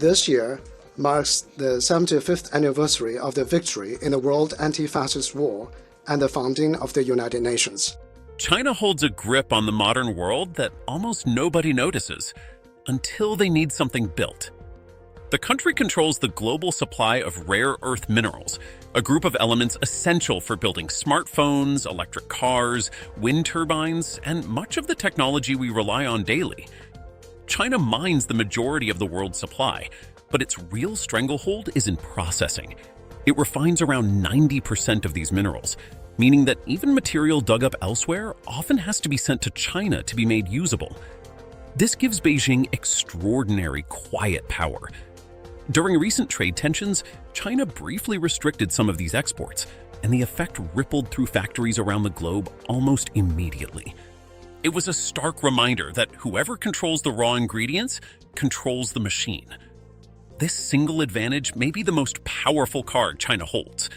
This year marks the 75th anniversary of the victory in the World Anti-Fascist War and the founding of the United Nations. China holds a grip on the modern world that almost nobody notices until they need something built. The country controls the global supply of rare earth minerals, a group of elements essential for building smartphones, electric cars, wind turbines, and much of the technology we rely on daily. China mines the majority of the world's supply, but its real stranglehold is in processing. It refines around 90% of these minerals, meaning that even material dug up elsewhere often has to be sent to China to be made usable. This gives Beijing extraordinary quiet power. During recent trade tensions, China briefly restricted some of these exports, and the effect rippled through factories around the globe almost immediately. It was a stark reminder that whoever controls the raw ingredients controls the machine. This single advantage may be the most powerful card China holds.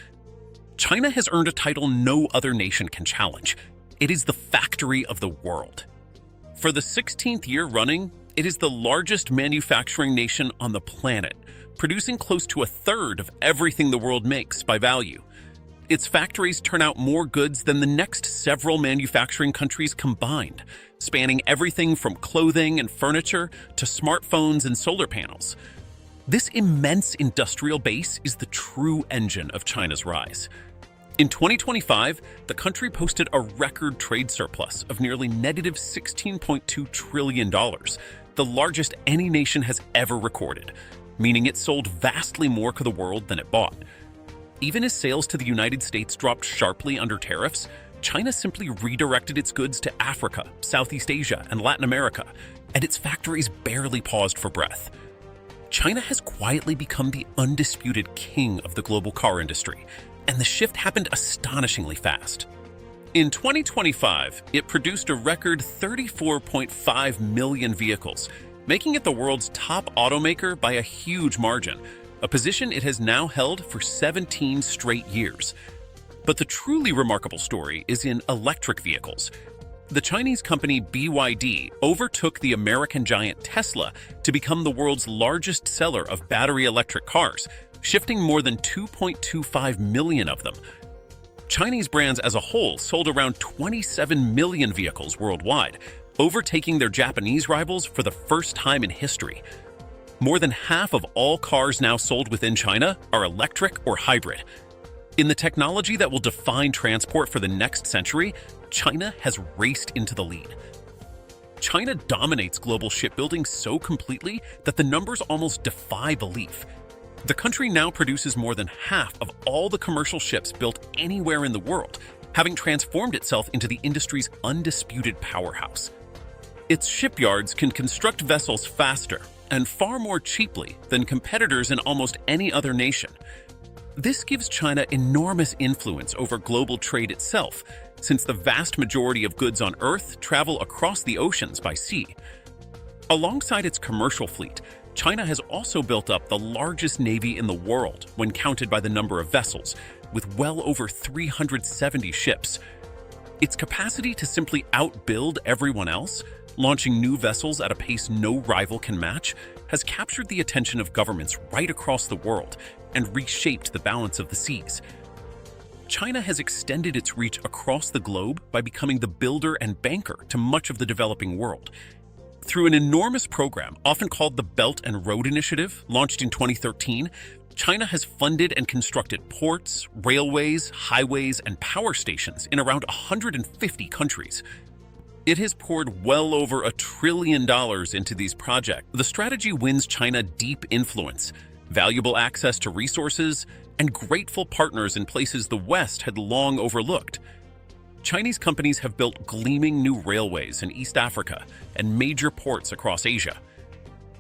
China has earned a title no other nation can challenge. It is the factory of the world. For the 16th year running, it is the largest manufacturing nation on the planet, producing close to a third of everything the world makes by value. Its factories turn out more goods than the next several manufacturing countries combined, spanning everything from clothing and furniture to smartphones and solar panels. This immense industrial base is the true engine of China's rise. In 2025, the country posted a record trade surplus of nearly negative $16.2 trillion, the largest any nation has ever recorded, meaning it sold vastly more to the world than it bought. Even as sales to the United States dropped sharply under tariffs, China simply redirected its goods to Africa, Southeast Asia, and Latin America, and its factories barely paused for breath. China has quietly become the undisputed king of the global car industry, and the shift happened astonishingly fast. In 2025, it produced a record 34.5 million vehicles, making it the world's top automaker by a huge margin, a position it has now held for 17 straight years. But the truly remarkable story is in electric vehicles. The Chinese company BYD overtook the American giant Tesla to become the world's largest seller of battery electric cars, shifting more than 2.25 million of them. Chinese brands as a whole sold around 27 million vehicles worldwide, overtaking their Japanese rivals for the first time in history. More than half of all cars now sold within China are electric or hybrid. In the technology that will define transport for the next century, China has raced into the lead. China dominates global shipbuilding so completely that the numbers almost defy belief. The country now produces more than half of all the commercial ships built anywhere in the world, having transformed itself into the industry's undisputed powerhouse. Its shipyards can construct vessels faster and far more cheaply than competitors in almost any other nation. This gives China enormous influence over global trade itself, since the vast majority of goods on Earth travel across the oceans by sea. Alongside its commercial fleet, China has also built up the largest navy in the world when counted by the number of vessels, with well over 370 ships. Its capacity to simply outbuild everyone else, launching new vessels at a pace no rival can match, has captured the attention of governments right across the world and reshaped the balance of the seas. China has extended its reach across the globe by becoming the builder and banker to much of the developing world. Through an enormous program, often called the Belt and Road Initiative, launched in 2013, China has funded and constructed ports, railways, highways, and power stations in around 150 countries. It has poured well over $1 trillion into these projects. The strategy wins China deep influence, valuable access to resources, and grateful partners in places the West had long overlooked. Chinese companies have built gleaming new railways in East Africa and major ports across Asia.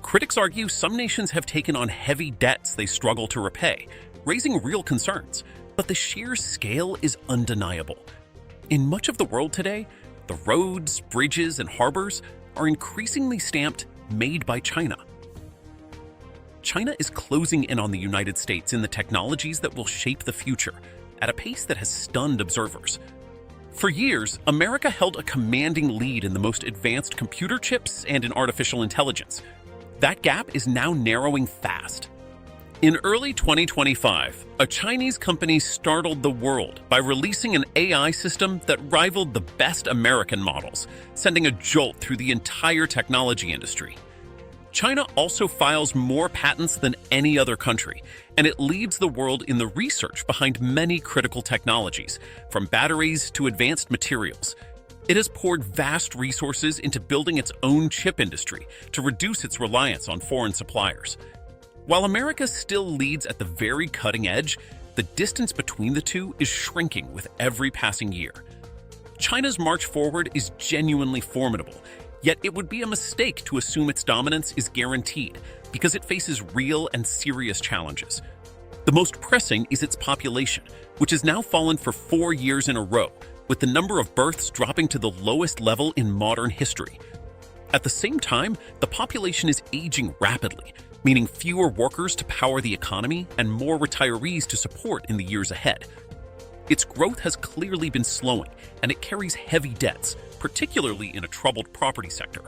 Critics argue some nations have taken on heavy debts they struggle to repay, raising real concerns, but the sheer scale is undeniable. In much of the world today, the roads, bridges, and harbors are increasingly stamped "Made by China." China is closing in on the United States in the technologies that will shape the future, at a pace that has stunned observers. For years, America held a commanding lead in the most advanced computer chips and in artificial intelligence. That gap is now narrowing fast. In early 2025, a Chinese company startled the world by releasing an AI system that rivaled the best American models, sending a jolt through the entire technology industry. China also files more patents than any other country, and it leads the world in the research behind many critical technologies, from batteries to advanced materials. It has poured vast resources into building its own chip industry to reduce its reliance on foreign suppliers. While America still leads at the very cutting edge, the distance between the two is shrinking with every passing year. China's march forward is genuinely formidable, yet it would be a mistake to assume its dominance is guaranteed because it faces real and serious challenges. The most pressing is its population, which has now fallen for 4 years in a row, with the number of births dropping to the lowest level in modern history. At the same time, the population is aging rapidly, meaning fewer workers to power the economy and more retirees to support in the years ahead. Its growth has clearly been slowing, and it carries heavy debts, particularly in a troubled property sector.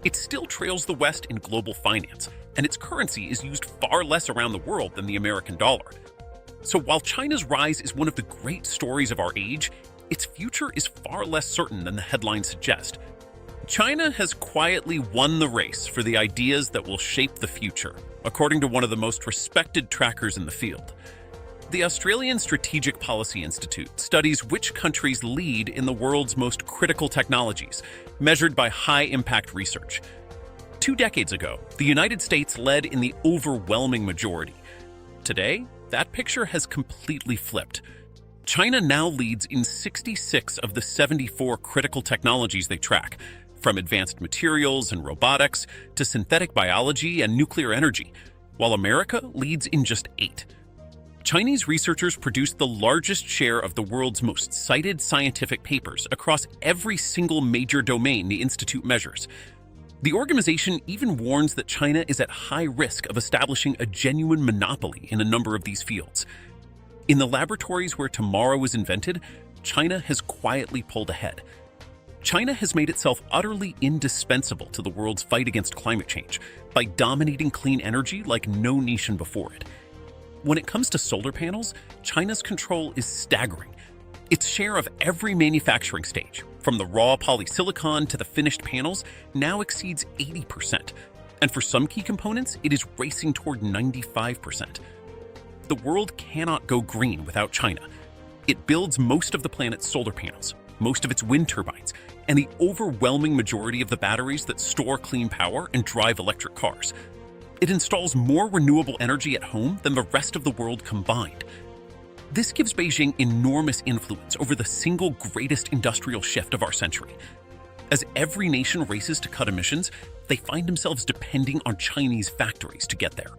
It still trails the West in global finance, and its currency is used far less around the world than the American dollar. So while China's rise is one of the great stories of our age, its future is far less certain than the headlines suggest. China has quietly won the race for the ideas that will shape the future, according to one of the most respected trackers in the field. The Australian Strategic Policy Institute studies which countries lead in the world's most critical technologies, measured by high-impact research. 2 decades ago, the United States led in the overwhelming majority. Today, that picture has completely flipped. China now leads in 66 of the 74 critical technologies they track, from advanced materials and robotics to synthetic biology and nuclear energy, while America leads in just 8. Chinese researchers produce the largest share of the world's most cited scientific papers across every single major domain the institute measures. The organization even warns that China is at high risk of establishing a genuine monopoly in a number of these fields. In the laboratories where tomorrow is invented, China has quietly pulled ahead. China has made itself utterly indispensable to the world's fight against climate change by dominating clean energy like no nation before it. When it comes to solar panels, China's control is staggering. Its share of every manufacturing stage, from the raw polysilicon to the finished panels, now exceeds 80%. And for some key components, it is racing toward 95%. The world cannot go green without China. It builds most of the planet's solar panels, most of its wind turbines, and the overwhelming majority of the batteries that store clean power and drive electric cars. It installs more renewable energy at home than the rest of the world combined. This gives Beijing enormous influence over the single greatest industrial shift of our century. As every nation races to cut emissions, they find themselves depending on Chinese factories to get there.